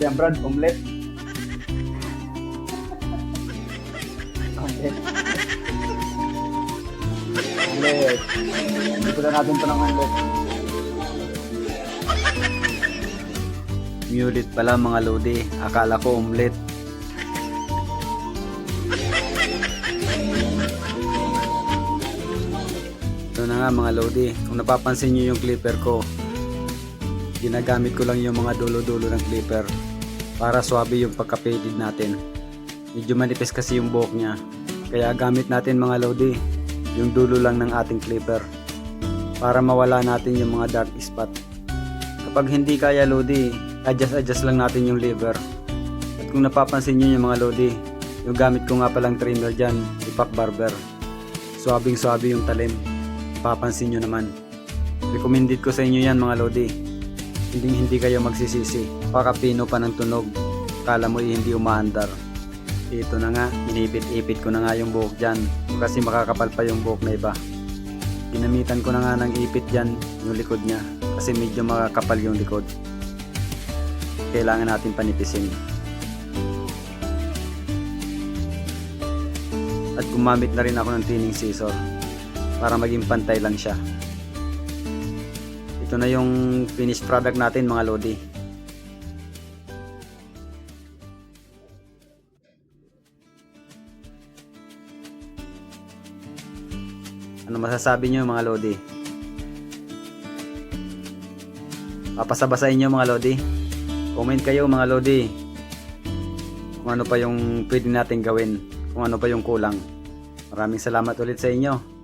yan, Brad? Omelette? Omelette. Omelette. Dito na natin ito ng omelette. Mulit pala mga lodi. Akala ko omelette. Ito na nga mga lodi. Kung napapansin nyo yung clipper ko, ginagamit ko lang yung mga dulo-dulo ng clipper para swabe yung pagka-faded natin. Medyo manipis kasi yung buhok niya. Kaya gamit natin mga lodi yung dulo lang ng ating clipper para mawala natin yung mga dark spot. Kapag hindi kaya lodi, adjust lang natin yung lever. At kung napapansin nyo yung mga lodi, yung gamit ko nga palang trimmer dyan, Ipak Barber. Swabing yung talim. Papansin nyo naman. Recommended ko sa inyo yan mga lodi. Hindi kayo magsisisi. Pakapino pa ng tunog. Kala mo hindi umaandar. Ito na nga, inipit-ipit ko na nga yung buhok dyan. Kasi makakapal pa yung buhok na iba. Ginamitan ko na nga ng ipit dyan yung likod niya. Kasi medyo makakapal yung likod. Kailangan natin panipisin. At gumamit na rin ako ng thinning scissor para maging pantay lang siya. Ito na yung finished product natin mga lodi. Ano masasabi nyo mga lodi? Papasabasahin nyo mga lodi? Comment kayo mga lodi kung ano pa yung pwede natin gawin, kung ano pa yung kulang. Maraming salamat ulit sa inyo.